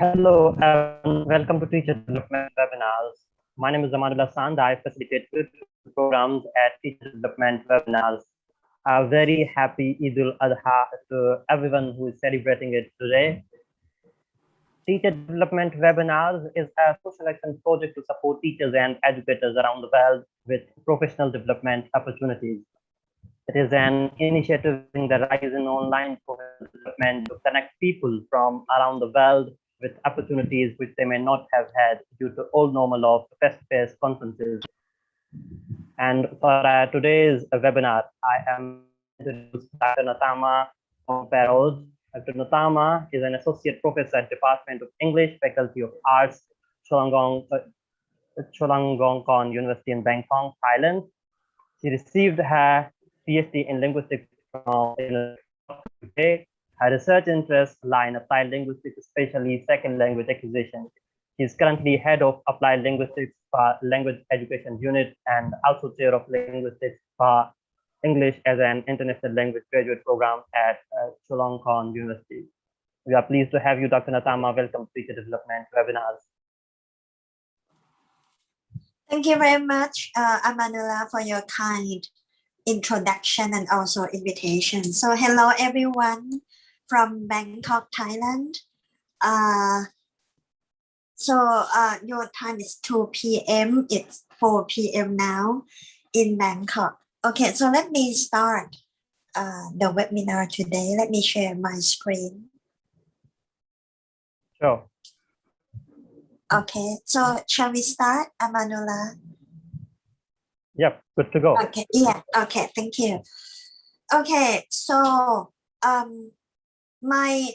Hello, everyone. Welcome to Teacher Development Webinars. My name is Amanullah Sand. I facilitate tutorial programs at Teacher Development Webinars. A very happy Eid al-Adha to everyone who is celebrating it today. Teacher Development Webinars is a social action project to support teachers and educators around the world with professional development opportunities. It is an initiative in the rise in online professional development to connect people from around the world with opportunities which they may not have had due to old normal of face-to-face conferences. And for today's webinar, I am introduced Dr. Nattama Pongpairoj. Dr. Nattama is an associate professor at Department of English, Faculty of Arts, Chulalongkorn University in Bangkok, Thailand. She received her PhD in linguistics from the UK. Her research interests lie in applied linguistics, especially second language acquisition. She is currently head of applied linguistics for language education unit and also chair of linguistics for English as an international language graduate program at Chulalongkorn University. We are pleased to have you, Dr. Nattama. Welcome to Teacher Development Webinars. Thank you very much, Amanullah, for your kind introduction and also invitation. So hello, everyone from Bangkok, Thailand. Your time is 2 p.m. It's 4 p.m. now in Bangkok. Okay, so let me start the webinar today. Let me share my screen. Sure. Okay, so shall we start, Amanullah? Yep, good to go. Okay, yeah, okay, thank you. Okay, so my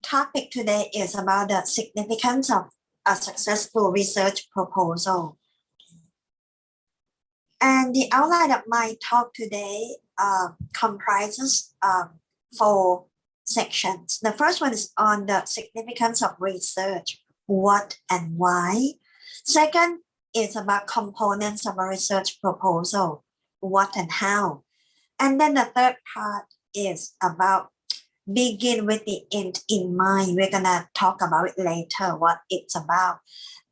topic today is about the significance of a successful research proposal. And the outline of my talk today comprises 4 sections. The first one is on the significance of research, what and why. Second is about components of a research proposal, what and how. And then the third part is about begin with the end in mind. We're gonna talk about it later, what it's about,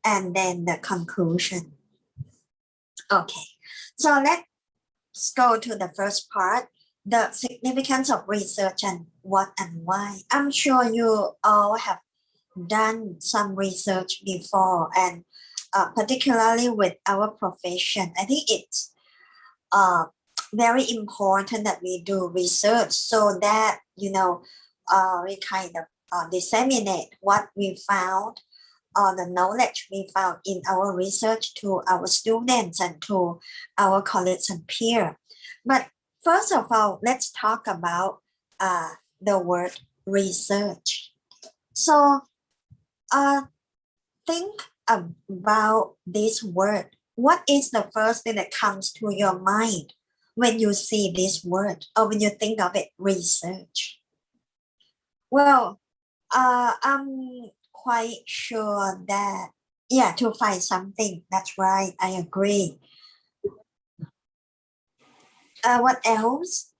and then the conclusion. Okay, so let's go to the first part, the significance of research and what and why. I'm sure you all have done some research before, and particularly with our profession, I think it's very important that we do research so that, we kind of disseminate what we found or the knowledge we found in our research to our students and to our colleagues and peers. But first of all, let's talk about the word research. So think about this word. What is the first thing that comes to your mind when you see this word or when you think of it, research? Well, I'm quite sure that, yeah, to find something. That's right. I agree. What else?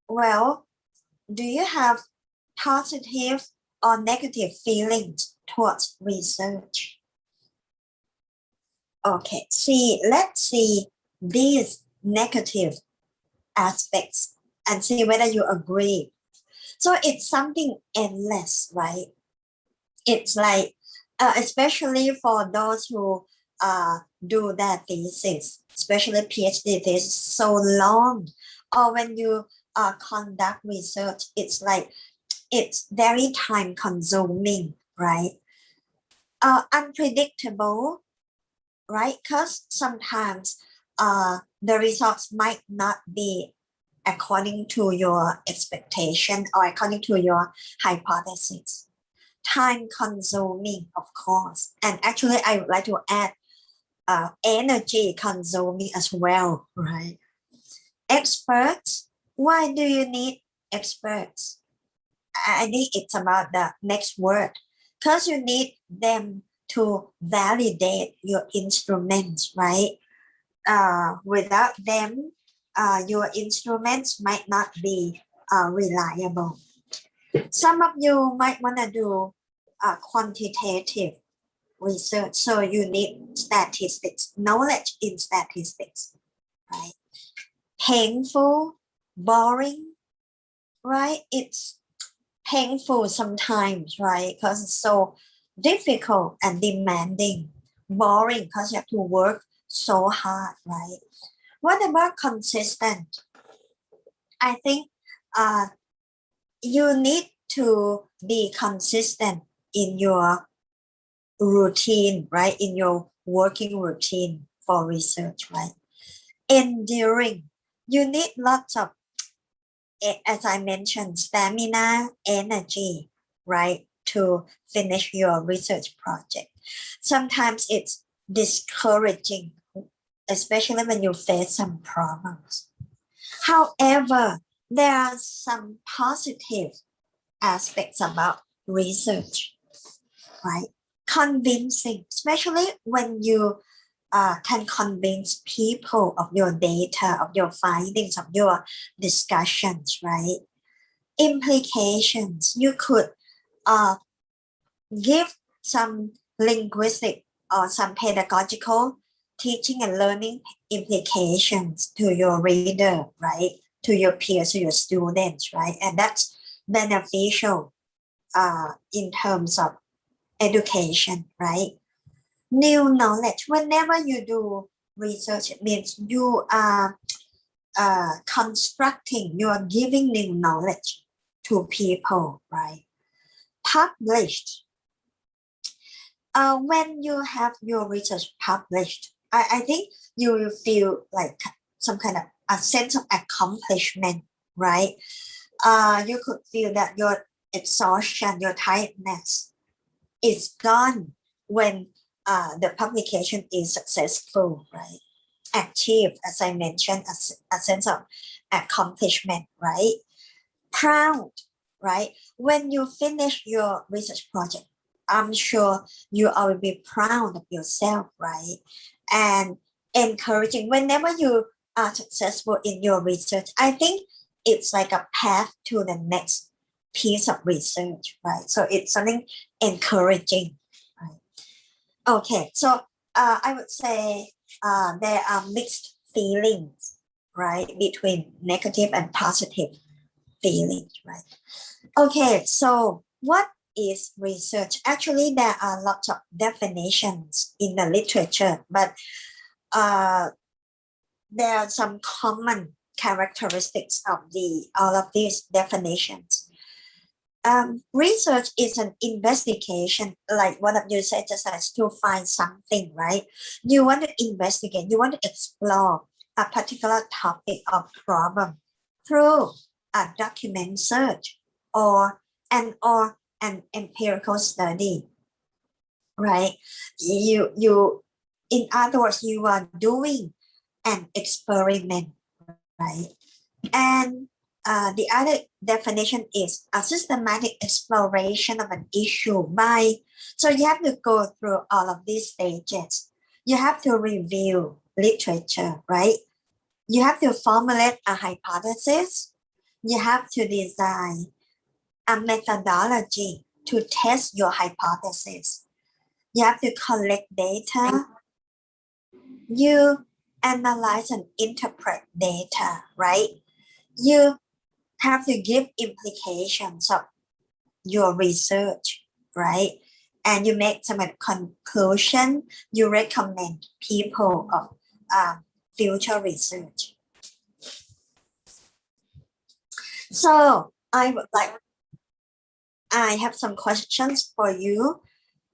Well, do you have positive or negative feelings towards research? Okay, let's see these negative aspects and see whether you agree. So it's something endless, right? It's like, especially for those who do their thesis, especially PhD thesis, so long, or when you conduct research, it's like, it's very time consuming, right? Unpredictable, right? Because sometimes the results might not be according to your expectation or according to your hypothesis. Time consuming, of course. And actually, I would like to add energy consuming as well, right? Experts, why do you need experts? I think it's about the next word, because you need them to validate your instruments, right? Without them, your instruments might not be reliable. Some of you might want to do quantitative research, so you need statistics, knowledge in statistics, right? Painful, boring, right? It's painful sometimes, right? Because it's so difficult and demanding, boring because you have to work so hard, right? What about consistent? I think you need to be consistent in your routine, right? In your working routine for research, right? Enduring. You need lots of, as I mentioned, stamina, energy, right? To finish your research project. Sometimes it's discouraging, especially when you face some problems. However, there are some positive aspects about research, right? Convincing, especially when you can convince people of your data, of your findings, of your discussions, right? Implications, you could give some linguistic or some pedagogical teaching and learning implications to your reader, right? To your peers, to your students, right? And that's beneficial in terms of education, right? New knowledge. Whenever you do research, it means you are constructing, you are giving new knowledge to people, right? Published. When you have your research published, I think you will feel like some kind of a sense of accomplishment, right? You could feel that your exhaustion, your tiredness is gone when the publication is successful, right? Achieved, as I mentioned, a sense of accomplishment, right? Proud, right? When you finish your research project, I'm sure you will be proud of yourself, right? And encouraging. Whenever you are successful in your research, I think it's like a path to the next piece of research, right? So it's something encouraging, right? Okay, so I would say there are mixed feelings, right, between negative and positive feelings, right? Okay, so what is research? Actually, there are lots of definitions in the literature, but there are some common characteristics of all of these definitions. Research is an investigation, like one of you said, just as to find something, right? You want to investigate, you want to explore a particular topic or problem through a document search or an empirical study, right? You in other words, you are doing an experiment, right? And the other definition is a systematic exploration of an issue by, so you have to go through all of these stages. You have to review literature, right? You have to formulate a hypothesis. You have to design a methodology to test your hypothesis. You have to collect data. You analyze and interpret data, right? You have to give implications of your research, right? And you make some conclusion. You recommend people of future research. So I have some questions for you.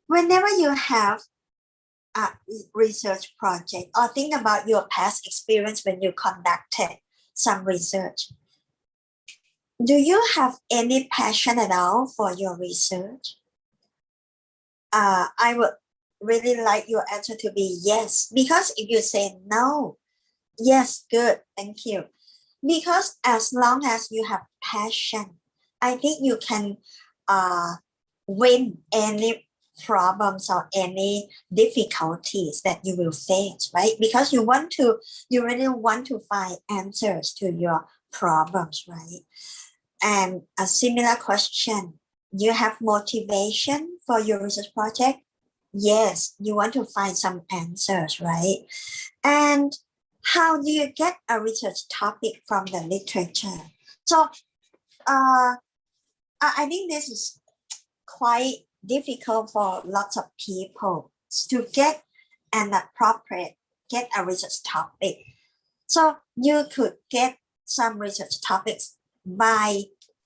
Whenever you have a research project or think about your past experience when you conducted some research, do you have any passion at all for your research? I would really like your answer to be yes, because if you say no, yes, good, thank you. Because as long as you have passion, I think you can win any problems or any difficulties that you will face, right? Because you really want to find answers to your problems, right? And a similar question, you have motivation for your research project? Yes, you want to find some answers, right? And how do you get a research topic from the literature? So I think this is quite difficult for lots of people to get an appropriate, get a research topic. So you could get some research topics by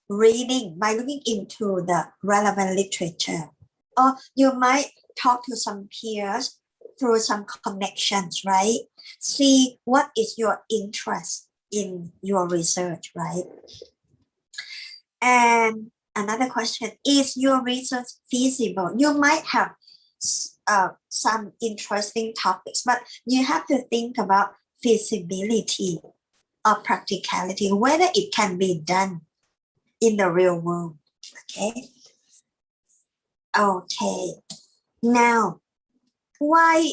looking into the relevant literature. Or you might talk to some peers through some connections, right? See what is your interest in your research, right? And another question, is your research feasible? You might have some interesting topics, but you have to think about feasibility or practicality, whether it can be done in the real world. Okay. Now, why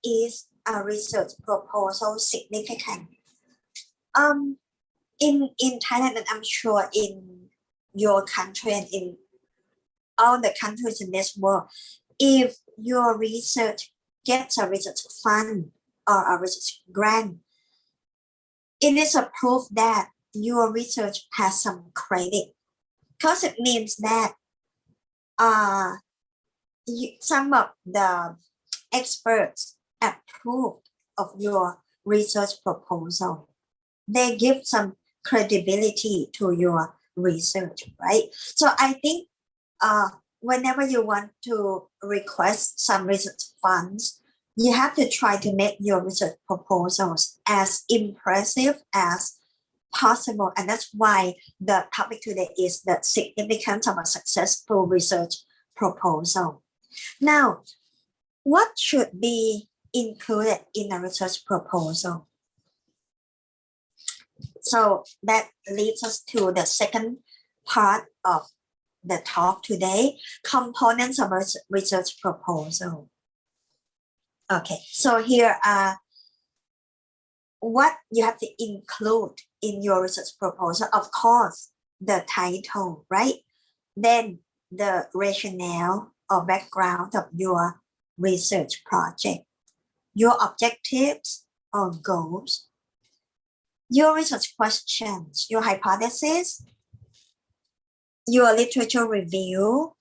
is a research proposal significant? In Thailand, and I'm sure in your country and in all the countries in this world, if your research gets a research fund or a research grant, it is a proof that your research has some credit, because it means that some of the experts approve of your research proposal. They give some credibility to your research, right? So I think whenever you want to request some research funds, you have to try to make your research proposals as impressive as possible. And that's why the topic today is the significance of a successful research proposal. Now, what should be included in a research proposal? So that leads us to the second part of the talk today, components of a research proposal. Okay, so here are what you have to include in your research proposal. Of course, the title, right? Then the rationale or background of your research project, your objectives or goals, your research questions, your hypothesis, your literature review,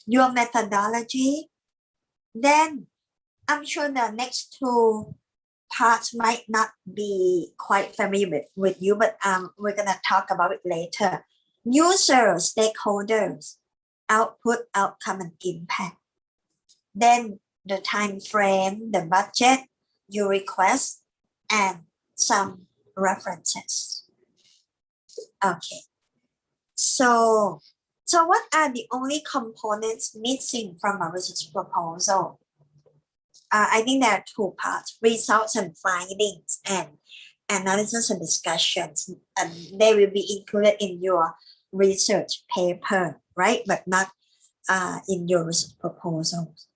your methodology. Then I'm sure the next two parts might not be quite familiar with you, but we're going to talk about it later. Users, stakeholders, output, outcome, and impact. Then the time frame, the budget, your request, and some references. Okay. So what are the only components missing from a research proposal? I think there are two parts, results and findings, and analysis and discussions, and they will be included in your research paper, right? But not in your research proposals.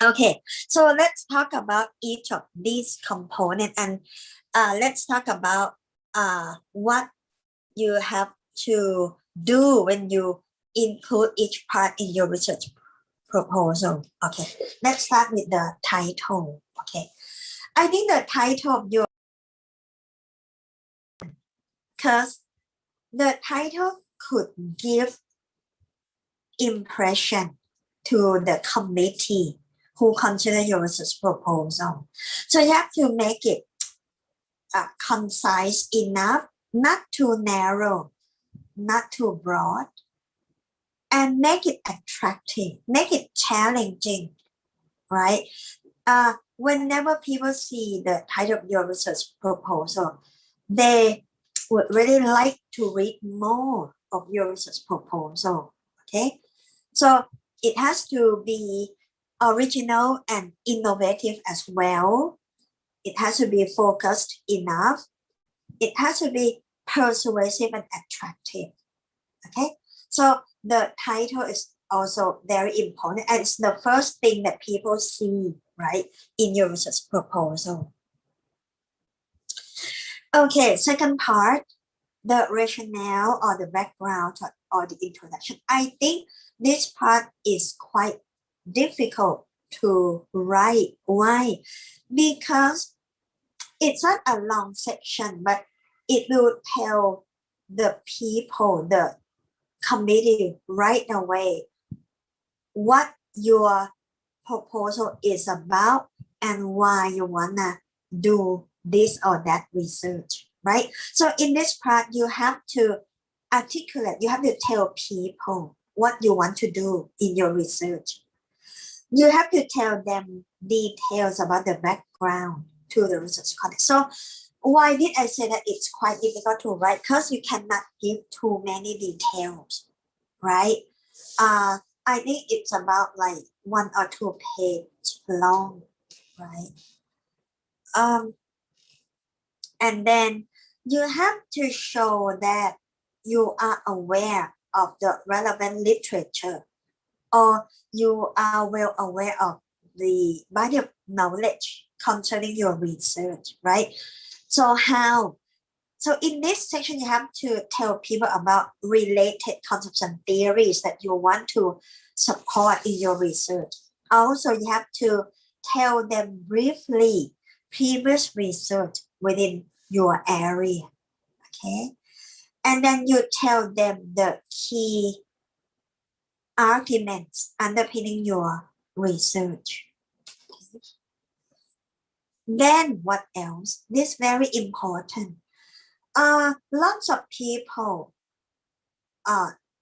Okay, so let's talk about each of these components, and let's talk about what you have to do when you include each part in your research proposal. Okay, let's start with the title. Okay, I think the title of your, because the title could give impression to the committee who consider your research proposal. So you have to make it concise enough, not too narrow, not too broad, and make it attractive, make it challenging, right? Whenever people see the title of your research proposal, they would really like to read more of your research proposal, okay? So it has to be original and innovative as well. It has to be focused enough. It has to be persuasive and attractive, okay? So the title is also very important, and it's the first thing that people see, right, in your research proposal. Okay, second part, the rationale or the background or the introduction. I think this part is quite difficult to write. Why? Because it's not a long section, but it will tell the people, the committee right away what your proposal is about and why you wanna do this or that research, right? So in this part, you have to articulate, you have to tell people what you want to do in your research. You have to tell them details about the background to the research context. So why did I say that it's quite difficult to write? Because you cannot give too many details, right? I think it's about like 1 or 2 pages long, right? And then you have to show that you are aware of the relevant literature, or you are well aware of the body of knowledge concerning your research, right? So in this section, you have to tell people about related concepts and theories that you want to support in your research. Also, you have to tell them briefly previous research within your area, okay? And then you tell them the key arguments underpinning your research. Okay. Then what else? This is very important. Lots of people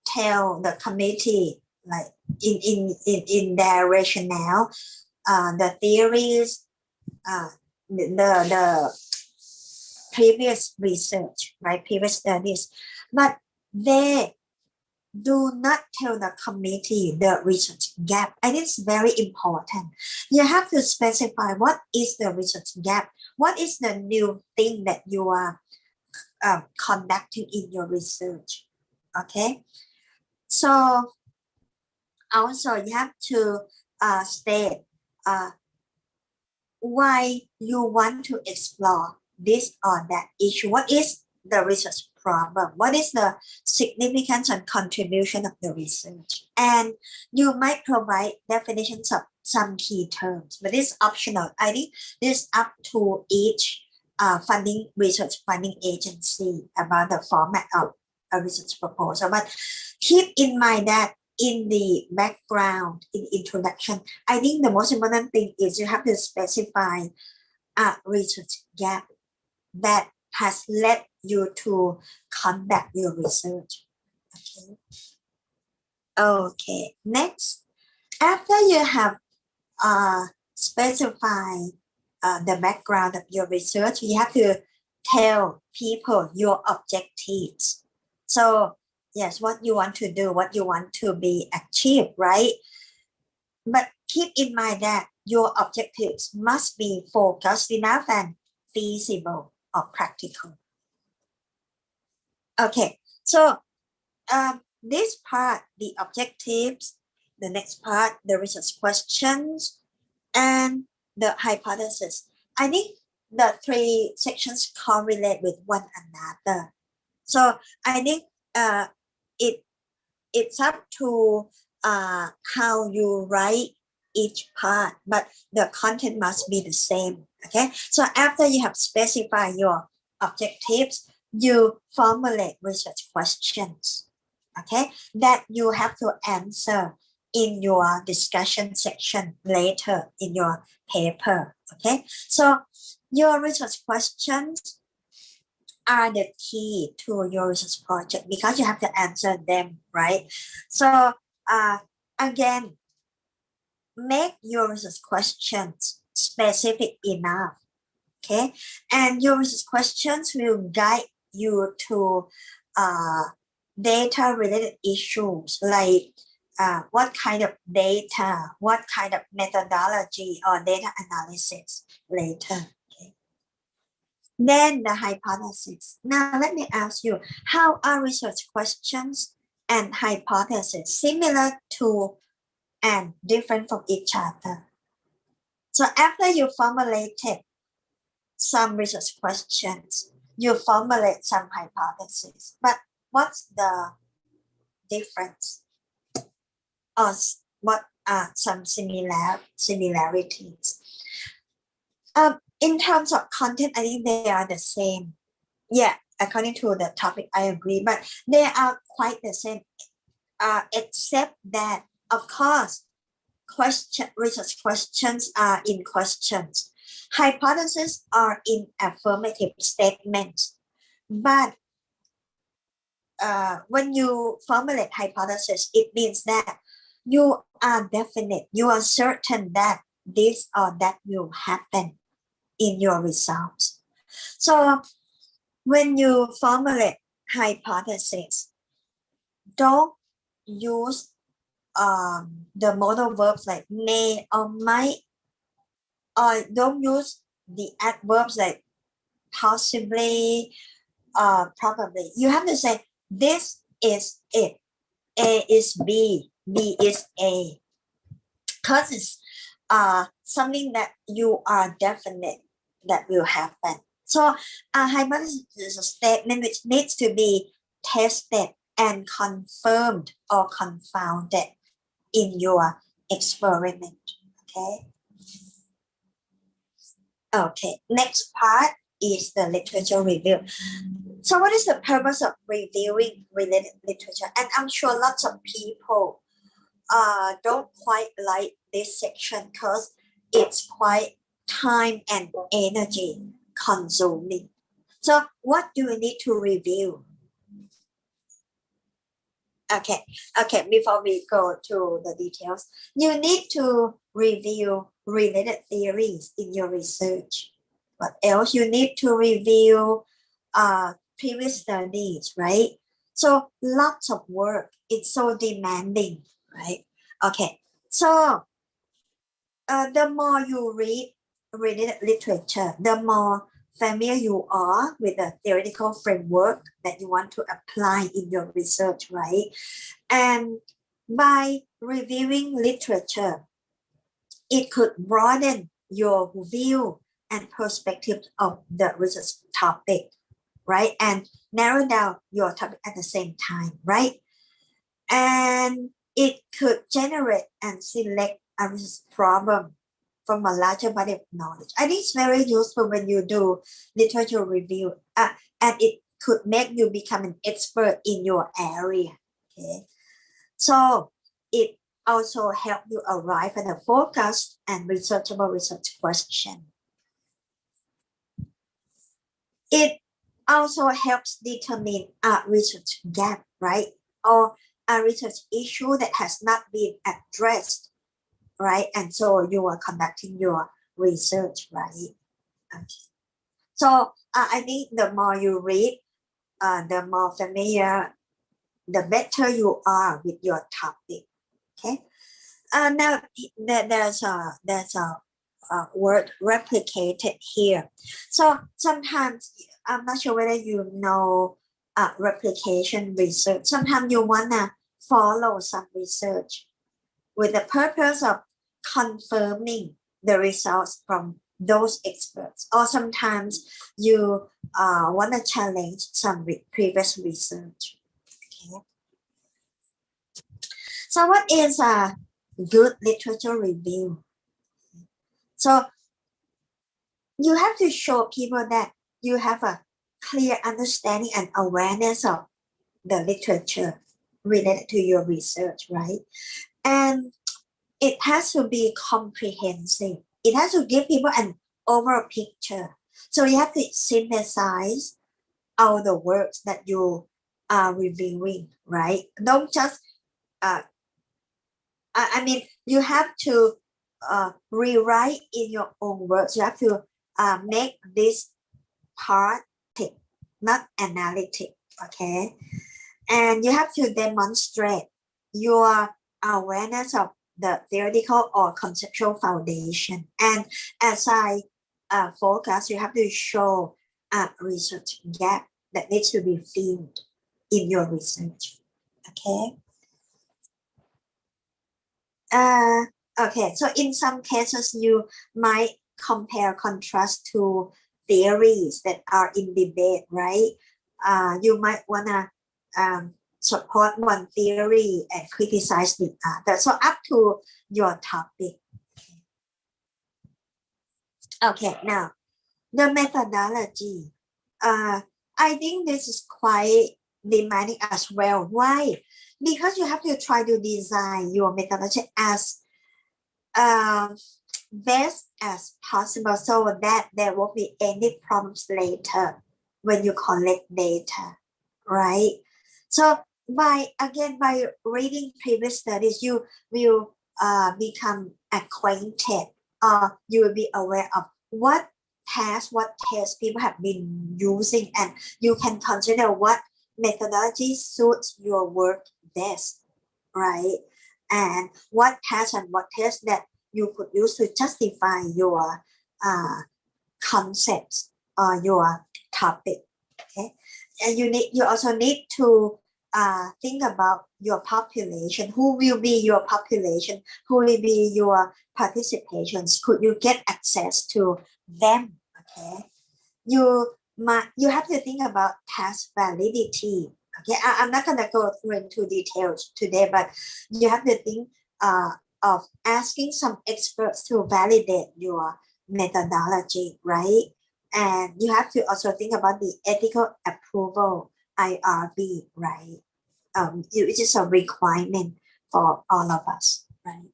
tell the committee, like in their rationale, the theories, the previous research, right, previous studies, but they do not tell the committee the research gap. And it's very important. You have to specify what is the research gap, what is the new thing that you are conducting in your research, okay? So also you have to state why you want to explore this or that issue. What is the research problem? What is the significance and contribution of the research? And you might provide definitions of some key terms, but it's optional. I think this is up to each research funding agency about the format of a research proposal. But keep in mind that in the background, in introduction, I think the most important thing is you have to specify a research gap that has led you to conduct your research. Okay. Next, after you have specified the background of your research, you have to tell people your objectives. So yes, what you want to do, what you want to be achieved, right? But keep in mind that your objectives must be focused enough and feasible or practical. Okay, so this part, the objectives, the next part, the research questions, and the hypothesis. I think the 3 sections correlate with one another. So I think it's up to how you write each part, but the content must be the same. Okay, so after you have specified your objectives, you formulate research questions, okay, that you have to answer in your discussion section later in your paper. Okay, so your research questions are the key to your research project because you have to answer them, right? So again, make your research questions specific enough, okay? And your research questions will guide you to data-related issues like what kind of data, what kind of methodology or data analysis later. Then the hypothesis. Now let me ask you, how are research questions and hypotheses similar to and different from each other? So after you formulated some research questions, you formulate some hypothesis, but what's the difference? Or what are some similarities? In terms of content, I think they are the same. Yeah, according to the topic, I agree, but they are quite the same, except that, of course, research questions are in questions. Hypotheses are in affirmative statements. But when you formulate hypothesis, it means that you are definite, you are certain that this or that will happen in your results. So when you formulate hypothesis, don't use the modal verbs like may or might, or don't use the adverbs like possibly, probably. You have to say this is it, A is B, B is A, because it's something that you are definite that will happen. So a hypothesis is a statement which needs to be tested and confirmed or confounded in your experiment. Okay, next part is the literature review. So what is the purpose of reviewing related literature? And I'm sure lots of people don't quite like this section because it's quite time and energy consuming. So what do we need to review? Okay, before we go to the details, you need to review related theories in your research. What else? You need to review previous studies, right? So lots of work. It's so demanding, right? Okay, so the more you read related literature, the more familiar you are with the theoretical framework that you want to apply in your research, right? And by reviewing literature, it could broaden your view and perspective of the research topic, right? And narrow down your topic at the same time, right? And it could generate and select a research problem from a larger body of knowledge. I think it's very useful when you do literature review, and it could make you become an expert in your area. Okay, so it also helps you arrive at a focused and researchable research question. It also helps determine a research gap, right? Or a research issue that has not been addressed, right? And so you are conducting your research, right? Okay. So I think the more you read, the more familiar, the better you are with your topic. Okay. Now there's a word replicated here. So sometimes I'm not sure whether you know replication research. Sometimes you wanna follow some research with the purpose of confirming the results from those experts, or sometimes you want to challenge some previous research. Okay. So what is a good literature review? So you have to show people that you have a clear understanding and awareness of the literature related to your research, right? And it has to be comprehensive. It has to give people an overall picture. So you have to synthesize all the works that you are reviewing, right? Don't just, I mean, you have to rewrite in your own words. You have to make this part not analytic, okay? And you have to demonstrate your awareness of the theoretical or conceptual foundation. And as I focus, you have to show a research gap that needs to be filled in your research, okay? Okay, so in some cases, you might compare contrast to theories that are in debate, right? You might wanna support one theory and criticize the other. So up to your topic. Okay, now the methodology. I think this is quite demanding as well. Why? Because you have to try to design your methodology as best as possible so that there won't be any problems later when you collect data, right? So by reading previous studies, you will become acquainted, or you will be aware of what tests people have been using, and you can consider what methodology suits your work best, right? And what tests and what tests that you could use to justify your concepts or your topic. Okay, and you also need to think about your population. Who will be your population? Who will be your participations? Could you get access to them? Okay, you have to think about task validity. Okay, I'm not gonna go into details today, but you have to think of asking some experts to validate your methodology, right? And you have to also think about the ethical approval, IRB, right? It is a requirement for all of us, right?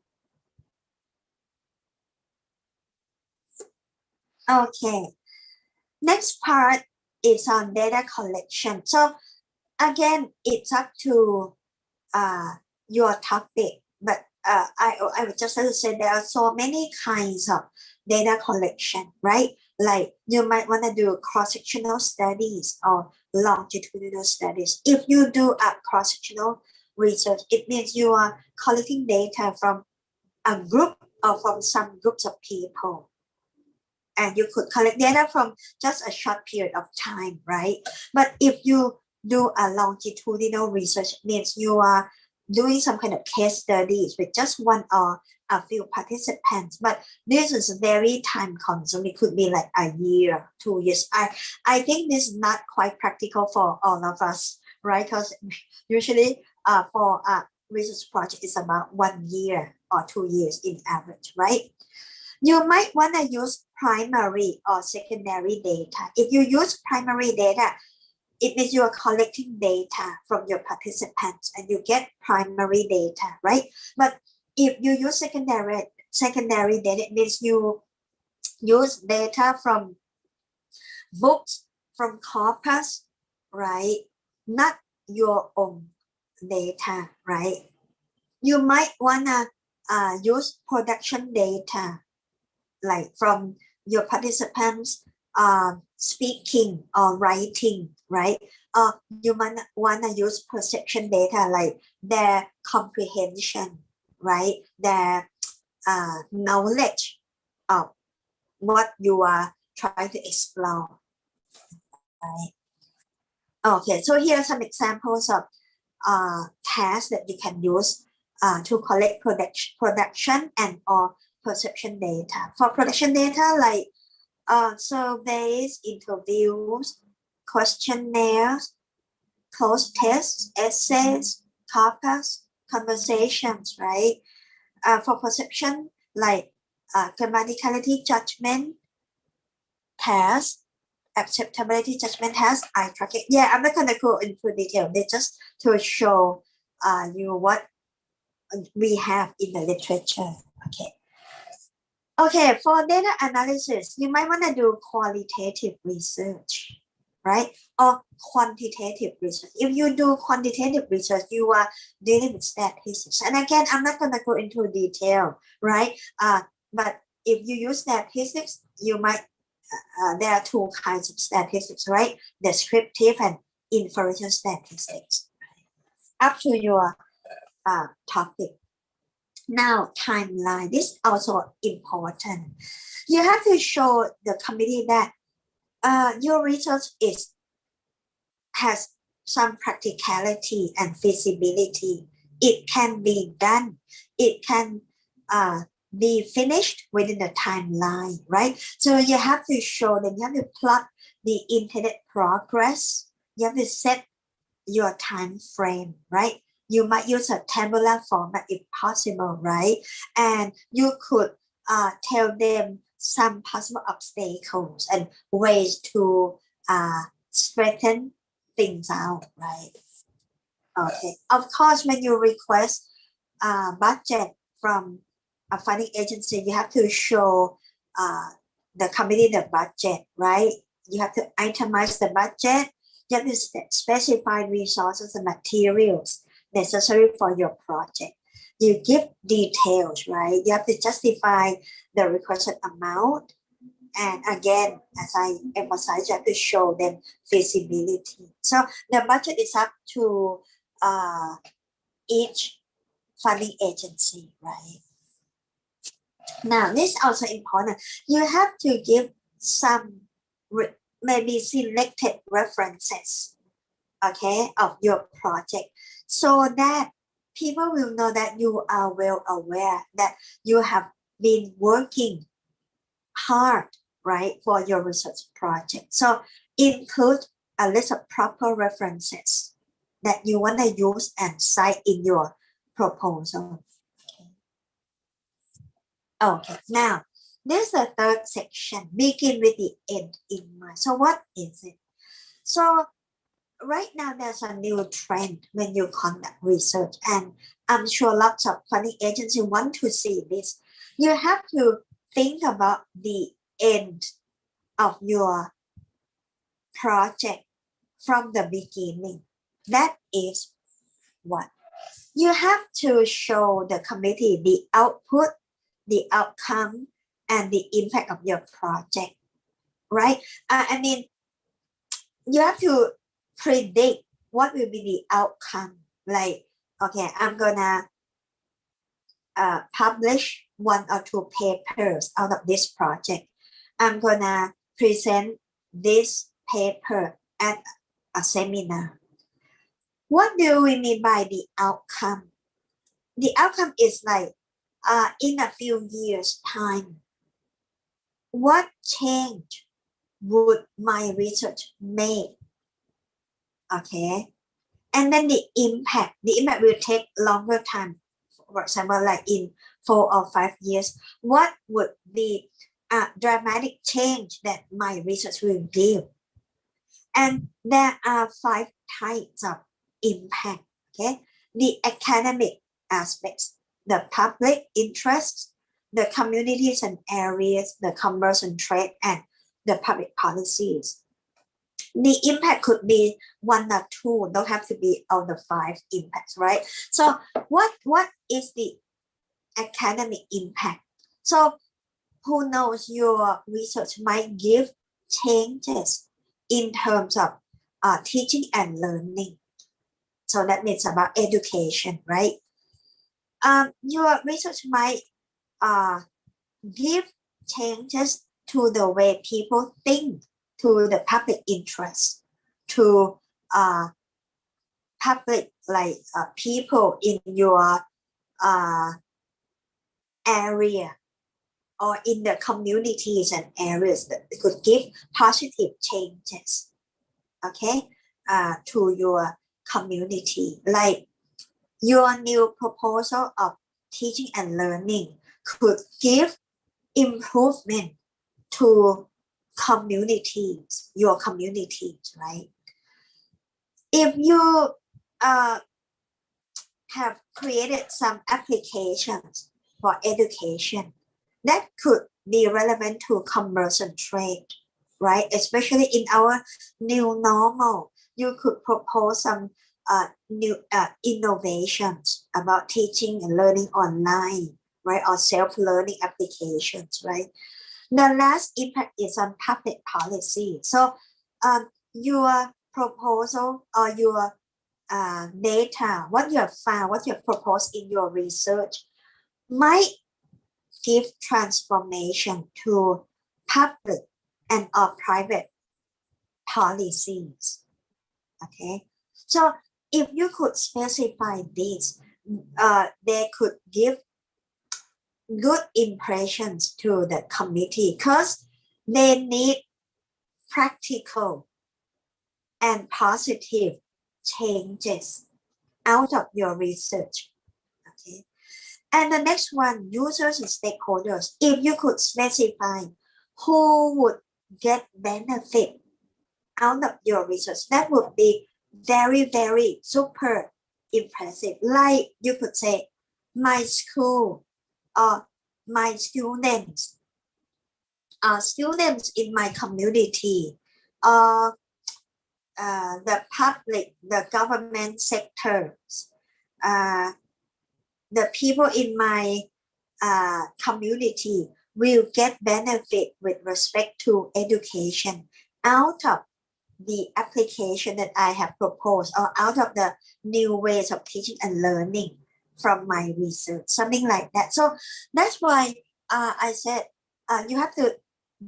Okay, next part is on data collection. So again, it's up to your topic, but I would just like to say there are so many kinds of data collection, right? Like you might want to do cross-sectional studies or longitudinal studies. If you do a cross-sectional research, it means you are collecting data from a group or from some groups of people. And you could collect data from just a short period of time, right? But if you do a longitudinal research, it means you are doing some kind of case studies with just one or a few participants. But this is very time consuming. It could be like a year, 2 years. I think this is not quite practical for all of us, right? Because usually for a research project, it's about 1 year or 2 years in average, right? You might want to use primary or secondary data. If you use primary data, it means you are collecting data from your participants and you get primary data, right? But if you use secondary data, it means you use data from books, from corpus, right? Not your own data, right? You might want to use production data, like from your participants speaking or writing, right? You might want to use perception data, like their comprehension, right? Their knowledge of what you are trying to explore, right? Okay, so here are some examples of tasks that you can use to collect production and or perception data. For production data, like surveys, interviews, questionnaires, closed tests, essays, corpus, conversations, right? For perception, like grammaticality judgment test, acceptability judgment test, eye tracking. Yeah, I'm not gonna go into detail. They just to show you what we have in the literature. Okay. Okay, for data analysis, you might want to do qualitative research, right? Or quantitative research. If you do quantitative research, you are dealing with statistics. And again, I'm not going to go into detail, right? But if you use statistics, you might, there are two kinds of statistics, right? Descriptive and inferential statistics. Up to your topic. Now, timeline. This is also important. You have to show the committee that your research has some practicality and feasibility. It can be done. It can be finished within the timeline, right? So you have to show them, you have to plot the intended progress. You have to set your time frame, right? You might use a tabular format if possible, right? And you could tell them some possible obstacles and ways to straighten things out, right? Okay. Of course, when you request budget from a funding agency, you have to show the committee the budget, right? You have to itemize the budget. You have to specify resources and materials necessary for your project. You give details, right? You have to justify the requested amount. And again, as I emphasize, you have to show them feasibility. So the budget is up to each funding agency, right? Now, this is also important. You have to give some maybe selected references, okay, of your project so that people will know that you are well aware that you have been working hard, right, for your research project. So include a list of proper references that you want to use and cite in your proposal. Okay, now this is the third section. Begin with the end in mind. So what is it? So right now there's a new trend when you conduct research, and I'm sure lots of funding agencies want to see this. You have to think about the end of your project from the beginning. That is what? You have to show the committee the output, the outcome, and the impact of your project, right? I mean, you have to predict what will be the outcome. Like, okay, I'm gonna publish 1 or 2 papers out of this project. I'm gonna present this paper at a seminar. What do we mean by the outcome? The outcome is like in a few years' time, what change would my research make? Okay. And then the impact will take longer time. For example, like in 4 or 5 years, what would be a dramatic change that my research will give? And there are 5 types of impact. Okay. The academic aspects, the public interest, the communities and areas, the commerce and trade, and the public policies. The impact could be 1 or 2, don't have to be all the 5 impacts, right? So what is the academic impact? So who knows, your research might give changes in terms of teaching and learning. So that means about education, right? Your research might give changes to the way people think, to the public interest, to public, like people in your area or in the communities and areas that could give positive changes, okay, to your community. Like your new proposal of teaching and learning could give improvement to communities, your communities, right? If you have created some applications for education that could be relevant to commerce and trade, right? Especially in our new normal, you could propose some new innovations about teaching and learning online, right? Or self-learning applications, right? The last impact is on public policy. So your proposal or your data, what you have found, what you have proposed in your research might give transformation to public and or private policies. Okay, so if you could specify this, they could give good impressions to the committee because they need practical and positive changes out of your research. Okay. And the next one, users and stakeholders. If you could specify who would get benefit out of your research, that would be very, very super impressive. Like you could say, my school or my students, students in my community, the public, the government sectors, the people in my community will get benefit with respect to education out of the application that I have proposed or out of the new ways of teaching and learning from my research, something like that. So that's why I said you have to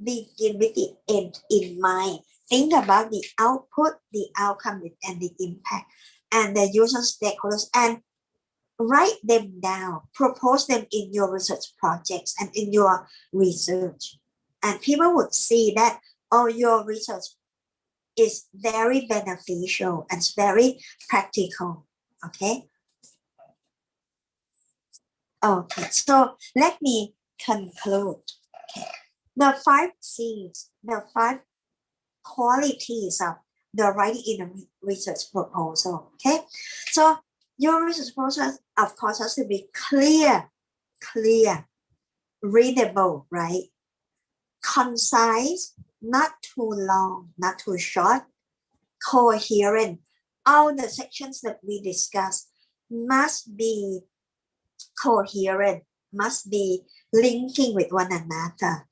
begin with the end in mind. Think about the output, the outcome, and the impact, and the user stakeholders, and write them down, propose them in your research projects and in your research. And people would see that, oh, your research is very beneficial and it's very practical. Okay. Okay, so let me conclude. Okay. The 5 C's, the 5 qualities of the writing in a research proposal. Okay. So your research proposal, of course, has to be clear, readable, right? Concise, not too long, not too short, coherent. All the sections that we discussed must be coherent, must be linking with one another.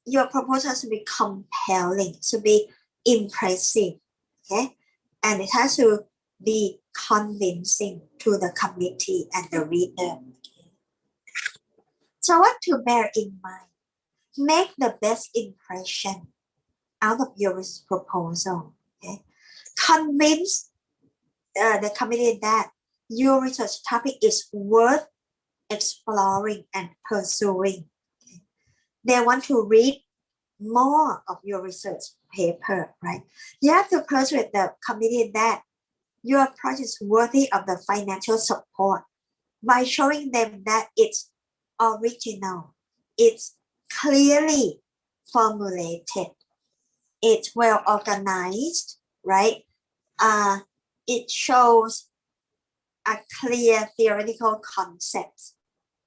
Your proposal has to be compelling, to be impressive, okay? And it has to be convincing to the committee and the reader. So what to bear in mind? Make the best impression out of your proposal. Okay? Convince the committee that your research topic is worth exploring and pursuing. Okay? They want to read more of your research paper, right? You have to persuade the committee that your project is worthy of the financial support by showing them that it's original, it's clearly formulated, it's well organized, right? It shows a clear theoretical concept.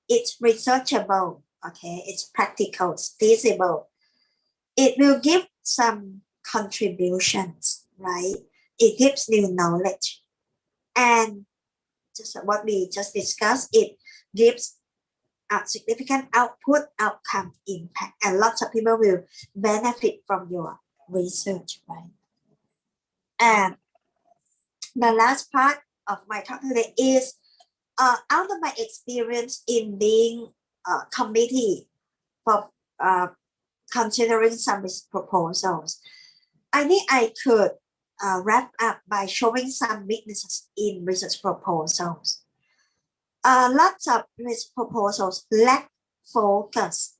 It's researchable, okay? It's practical, it's feasible. It will give some contributions, right? It gives new knowledge. And just what we just discussed, it gives a significant output, outcome, impact, and lots of people will benefit from your research, right? And the last part of my talk today is out of my experience in being a committee for considering some proposals, I think I could wrap up by showing some weaknesses in research proposals. Lots of research proposals lack focus,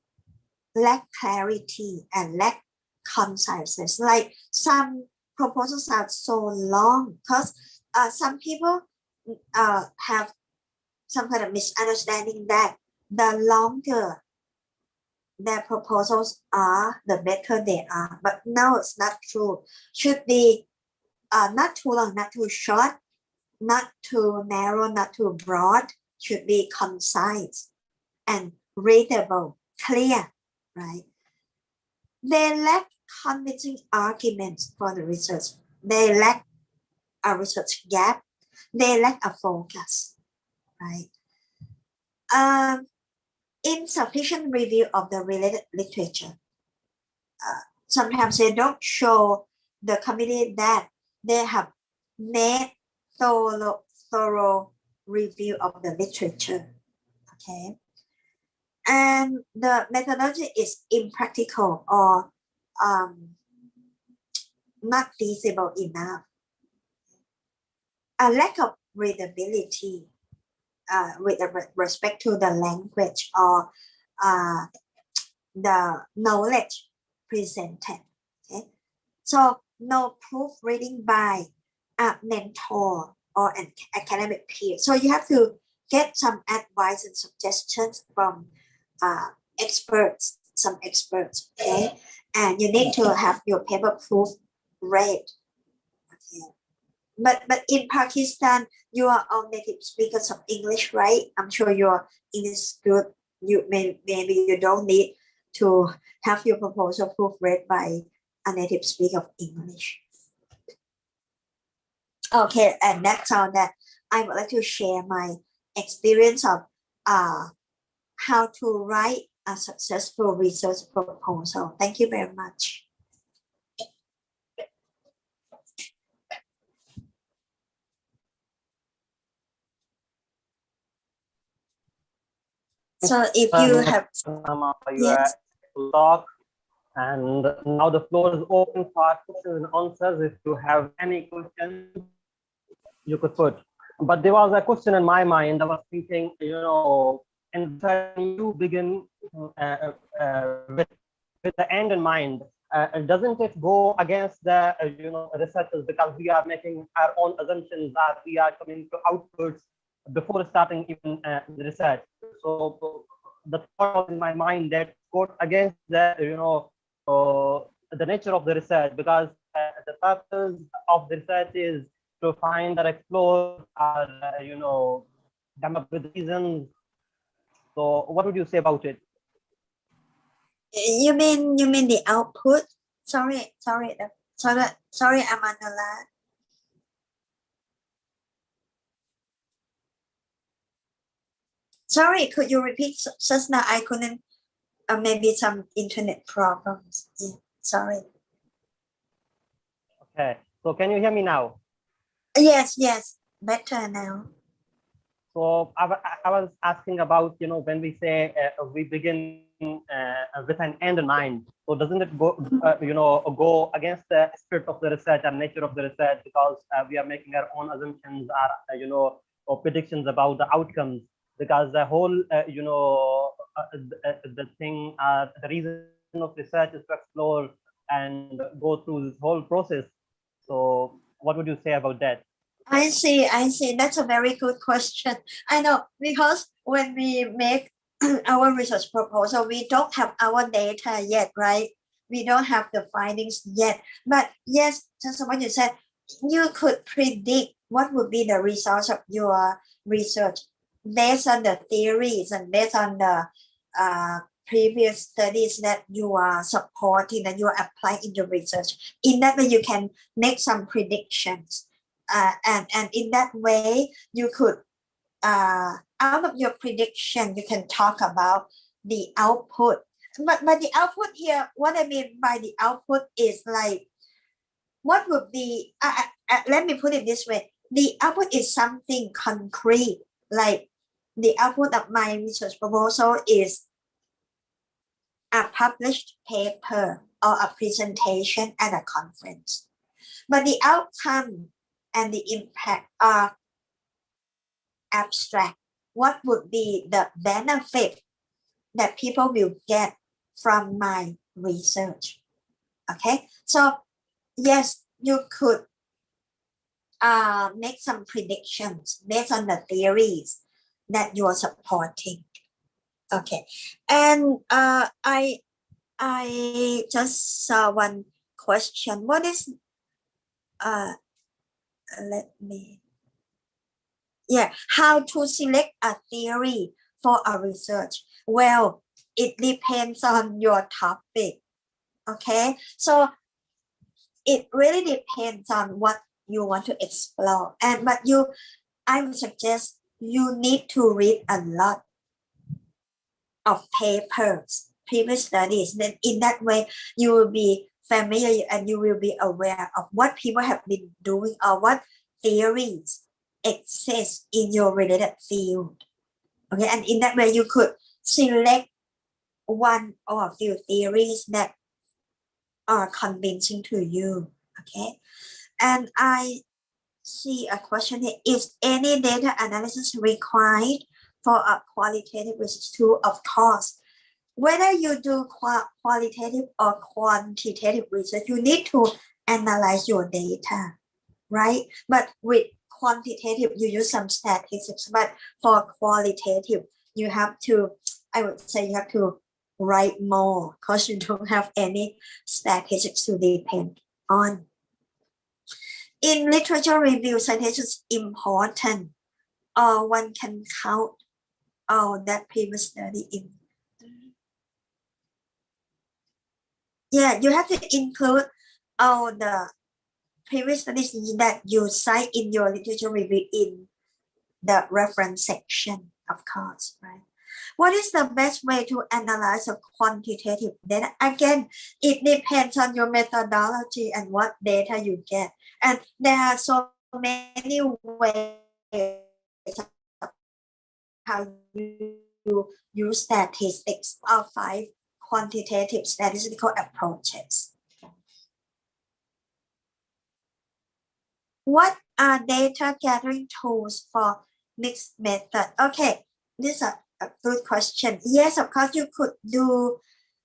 lack clarity, and lack conciseness. Like some proposals are so long because some people have some kind of misunderstanding that the longer their proposals are, the better they are. But no, it's not true. Should be not too long, not too short, not too narrow, not too broad. Should be concise and readable, clear, right? They lack convincing arguments for the research. They lack a research gap. They lack a focus, right? Insufficient review of the related literature. Sometimes they don't show the committee that they have made thorough review of the literature. Okay. And the methodology is impractical or not feasible enough. A lack of readability. with respect to the language or the knowledge presented. Okay, so no proofreading by a mentor or an academic peer. So you have to get some advice and suggestions from experts, some experts. Okay, and you need to have your paper proof read. Okay, but in Pakistan, you are all native speakers of English, right? I'm sure your English is good. Maybe you don't need to have your proposal proofread by a native speaker of English. Okay, and that's all that I would like to share my experience of how to write a successful research proposal. Thank you very much. So if you have yes. Talk, and now the floor is open for questions and answers. If you have any questions, you could put. But there was a question in my mind. I was thinking, and you begin with the end in mind. Doesn't it go against the researchers, because we are making our own assumptions that we are coming to outputs before starting even the research? So the thought in my mind that goes against the the nature of the research, because the purpose of the research is to find or explore or come up with reasons. So what would you say about it? You mean the output? Sorry, Amandala. Sorry, could you repeat? Just now I couldn't. Maybe some internet problems. Yeah, sorry. Okay, so can you hear me now? Yes, better now. So I was asking about, when we say we begin with an end in mind, so doesn't it go, go against the spirit of the research and nature of the research, because we are making our own assumptions or predictions about the outcomes, because the whole, the thing, the reason of research is to explore and go through this whole process. So what would you say about that? I see. That's a very good question. I know, because when we make our research proposal, we don't have our data yet, right? We don't have the findings yet. But yes, just what you said, you could predict what would be the results of your research based on the theories and based on the previous studies that you are supporting and you are applying in your research. In that way, you can make some predictions. And in that way, you could, out of your prediction, you can talk about the output. But the output here, what I mean by the output is like, what would be, let me put it this way. The output is something concrete, like the output of my research proposal is a published paper or a presentation at a conference. But the outcome and the impact are abstract. What would be the benefit that people will get from my research? Okay, so yes, you could make some predictions based on the theories that you are supporting. Okay, and I just saw one question. What is let me, how to select a theory for a research? Well, it depends on your topic. Okay, so it really depends on what you want to explore, but I would suggest you need to read a lot of papers, previous studies. Then in that way, you will be familiar and you will be aware of what people have been doing or what theories exist in your related field. Okay, and in that way, you could select one or a few theories that are convincing to you. Okay, and I see a question here. Is any data analysis required for a qualitative research tool? Of course. Whether you do qualitative or quantitative research, you need to analyze your data, right? But with quantitative, you use some statistics, but for qualitative, you have to, I would say you have to write more because you don't have any statistics to depend on. In literature review, citations important, or one can count all that previous study in. Yeah, you have to include all the previous studies that you cite in your literature review in the reference section, of course, right? What is the best way to analyze a quantitative data? Again, it depends on your methodology and what data you get. And there are so many ways how you use statistics of 5 quantitative statistical approaches. What are data gathering tools for mixed method? Okay, this is a good question. Yes, of course, you could do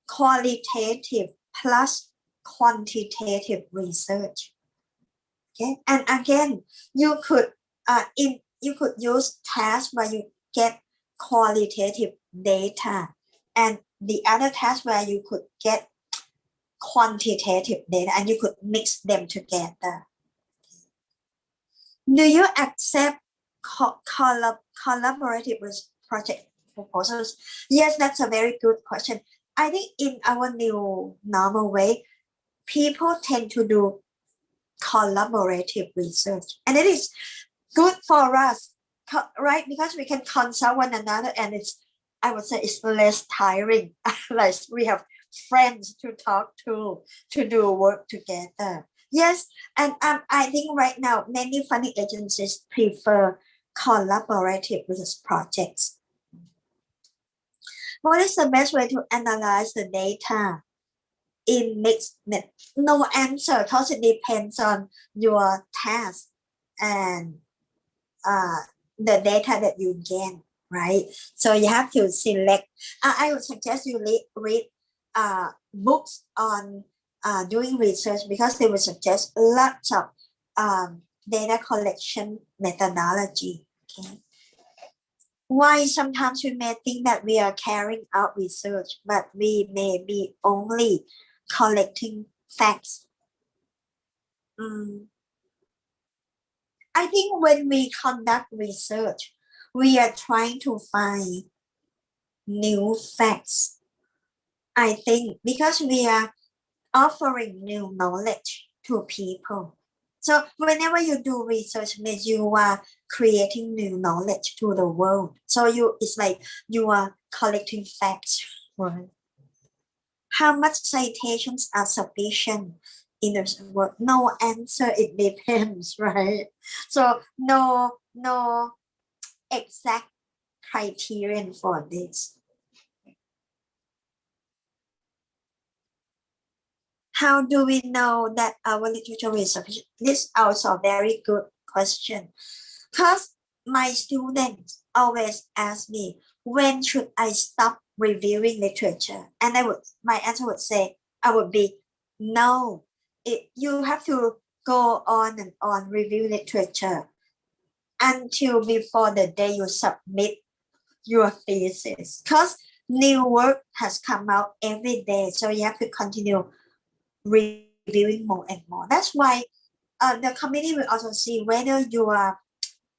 qualitative plus quantitative research. Okay, and again, you could use tasks where you get qualitative data, and the other task where you could get quantitative data, and you could mix them together. Do you accept collaborative project proposals? Yes, that's a very good question. I think in our new normal way, people tend to do collaborative research, and it is good for us, right? Because we can consult one another, and I would say it's less tiring. Like we have friends to talk to do work together. Yes, and I think right now many funding agencies prefer collaborative research projects. What is the best way to analyze the data in mixed method? No answer, because it depends on your task and the data that you gain, right? So you have to select. I would suggest you read books on doing research, because they will suggest lots of data collection methodology. Okay. Why sometimes we may think that we are carrying out research, but we may be only collecting facts. I think when we conduct research, we are trying to find new facts. I think because we are offering new knowledge to people. So whenever you do research, means you are creating new knowledge to the world. So it's like you are collecting facts. Right. How much citations are sufficient in the work? No answer. It depends, right? So no exact criterion for this. How do we know that our literature is sufficient? This is also a very good question, because my students always ask me, when should I stop reviewing literature? And my answer would be no. You have to go on and on review literature until before the day you submit your thesis, because new work has come out every day, so you have to continue reviewing more and more. That's why the committee will also see whether your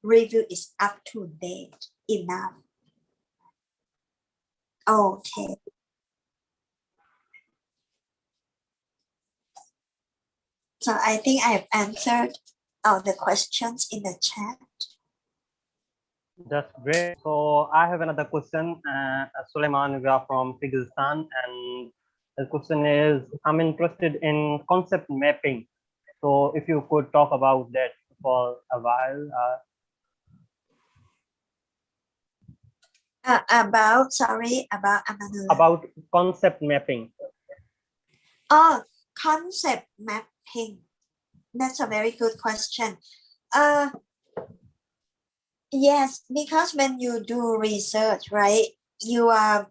review is up to date enough. Okay. So I think I have answered all the questions in the chat. That's great. So I have another question. Suleiman, we are from Kyrgyzstan, and the question is, I'm interested in concept mapping. So if you could talk about that for a while. About concept mapping. Oh, concept mapping. That's a very good question. Uh, yes, because when you do research, right, you are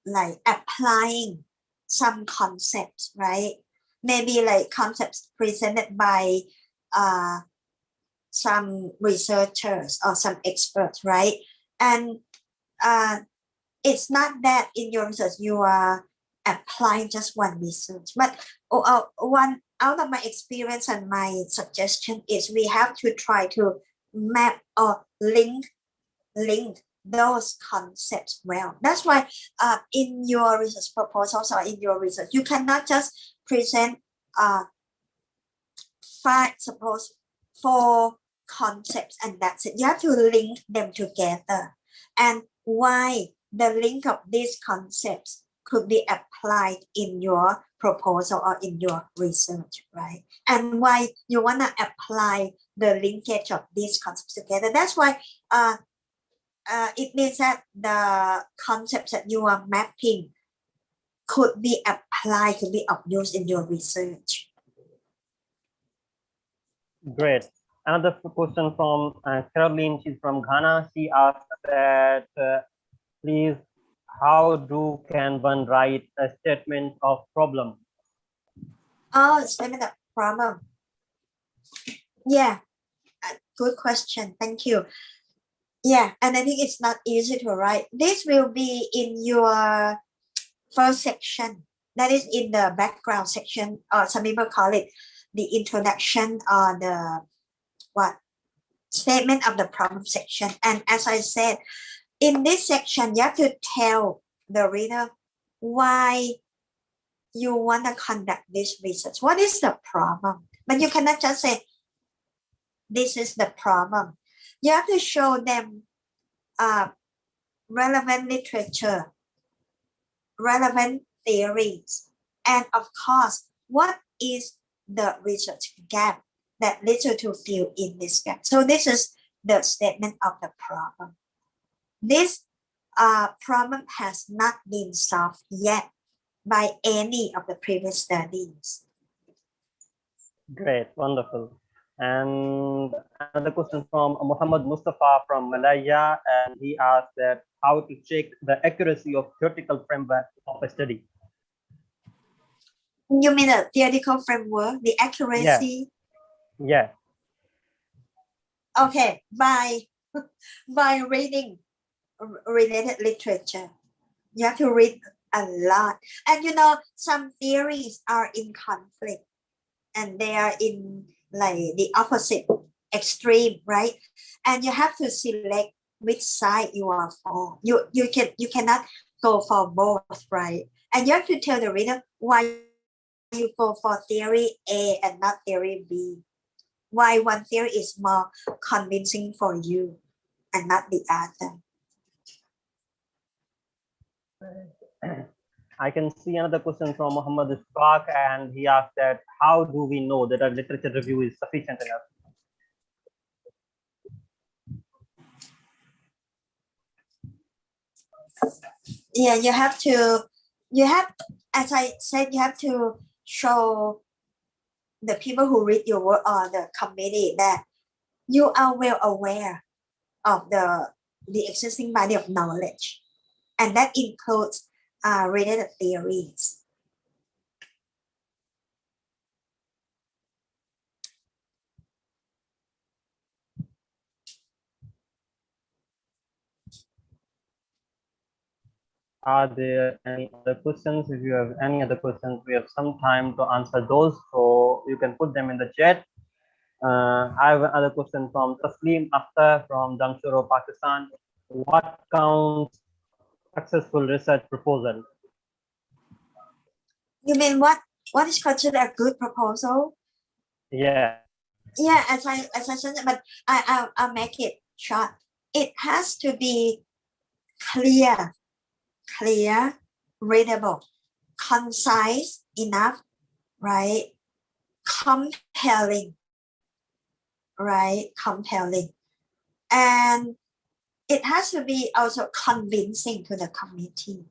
like applying some concepts, right? Maybe like concepts presented by uh, some researchers or some experts, right? And uh, it's not that in your research you are applying just one research, but one out of my experience and my suggestion is we have to try to map or link those concepts well. That's why in your research proposals or in your research, you cannot just present suppose 4 concepts and that's it. You have to link them together. And why the link of these concepts could be applied in your proposal or in your research, right? And why you want to apply the linkage of these concepts together. That's why it means that the concepts that you are mapping could be applied, could be of use in your research. Great. Another question from Caroline. She's from Ghana. She asked that, please, how can one write a statement of problem? Oh, statement of problem. Yeah, good question. Thank you. Yeah, and I think it's not easy to write. This will be in your first section. That is in the background section, or some people call it the introduction or the statement of the problem section. And as I said, in this section, you have to tell the reader why you want to conduct this research. What is the problem? But you cannot just say, this is the problem. You have to show them relevant literature, relevant theories, and of course, what is the research gap that leads you to fill in this gap. So this is the statement of the problem. This problem has not been solved yet by any of the previous studies. Great, wonderful. And another question from Muhammad Mustafa from Malaya, and he asked that how to check the accuracy of theoretical framework of a study. You mean a theoretical framework, the accuracy? Yeah. Okay, by reading related literature. You have to read a lot. And you know, some theories are in conflict and they are in like the opposite extreme, right? And you have to select which side you are for. You cannot go for both, right? And you have to tell the reader why you go for theory A and not theory B. Why one theory is more convincing for you and not the other. I can see another question from Muhammad Ishfaq, and he asked that how do we know that our literature review is sufficient enough? Yeah, as I said, you have to show the people who read your work or the committee that you are well aware of the existing body of knowledge, and that includes related theories. Are there any other questions? If you have any other questions, we have some time to answer those, so you can put them in the chat. I have another question from Taslim Akhtar from Jamshoro, Pakistan. What counts successful research proposal? You mean what is considered a good proposal? Yeah. Yeah, as I said, but I'll make it short. It has to be clear, readable, concise enough, right? Compelling, right? Compelling. And it has to be also convincing to the committee,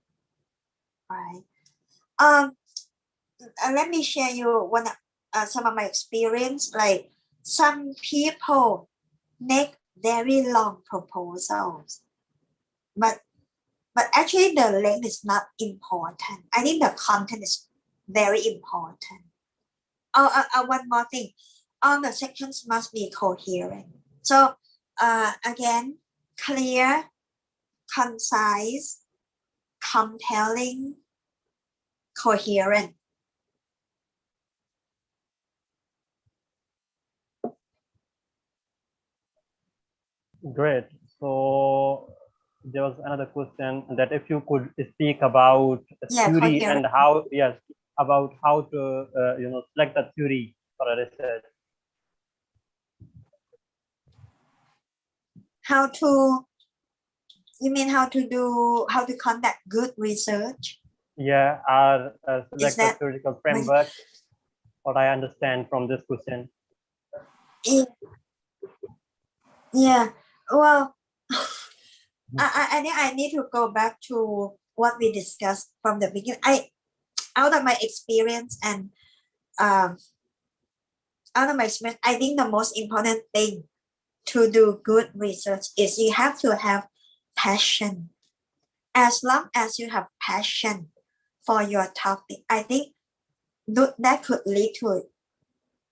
right? Let me share you some of my experience. Like some people make very long proposals, but actually the length is not important. I think the content is very important. One more thing, all the sections must be coherent. So again, clear, concise, compelling, coherent. Great. So there was another question that if you could speak about theory and how, yes, about how to select a theory for a research. You mean how to conduct good research? Yeah, or select a theoretical framework. What I understand from this question. Yeah. Well, I think I need to go back to what we discussed from the beginning. Out of my experience and out of my experience, I think the most important thing to do good research is you have to have passion. As long as you have passion for your topic, I think that could lead to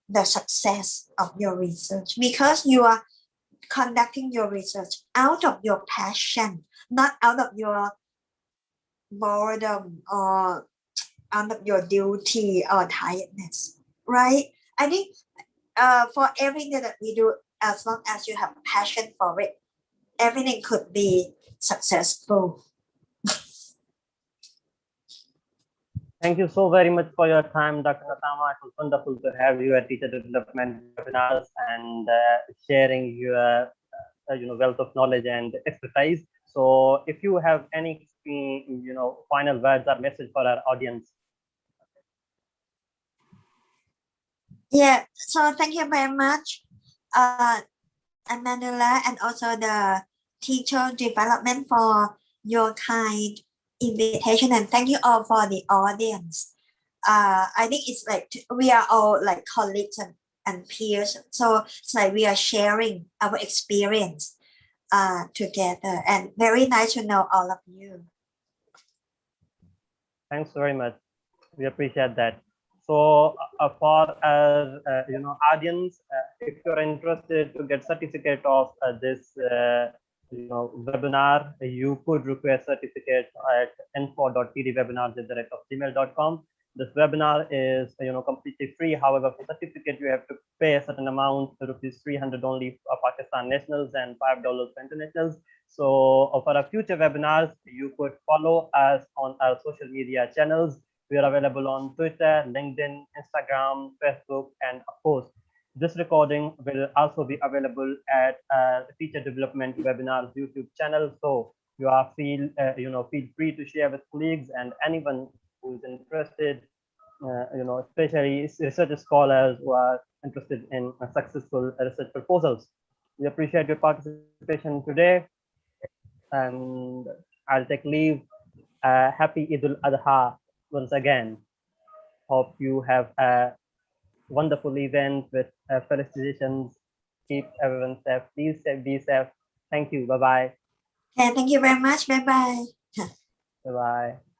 the success of your research, because you are conducting your research out of your passion, not out of your boredom or out of your duty or tiredness, right? I think for everything that we do, as long as you have passion for it, everything could be successful. Thank you so very much for your time, Dr. Nattama. It was wonderful to have you at Teacher Development Webinars and sharing your wealth of knowledge and expertise. So if you have any final words or message for our audience. Yeah, so thank you very much, Amandula, and also the Teacher Development for your kind invitation, and thank you all for the audience. I think it's like we are all like colleagues and peers, so it's like we are sharing our experience together, and very nice to know all of you. Thanks very much. We appreciate that. So for our audience, if you're interested to get certificate of this webinar, you could request certificate at info.tdwebinars@gmail.com. This webinar is completely free. However, for certificate you have to pay a certain amount, ₹300 only for Pakistan nationals and $5 for internationals. So for our future webinars, you could follow us on our social media channels. We are available on Twitter, LinkedIn, Instagram, Facebook, and of course, this recording will also be available at the Teacher Development Webinars YouTube channel. So you are feel free to share with colleagues and anyone who is interested, especially research scholars who are interested in successful research proposals. We appreciate your participation today, and I'll take leave. Happy Eid al-Adha once again. Hope you have a wonderful event with felicitations. Keep everyone safe. Please be safe. Thank you. Bye-bye. Yeah, thank you very much. Bye-bye. Bye-bye.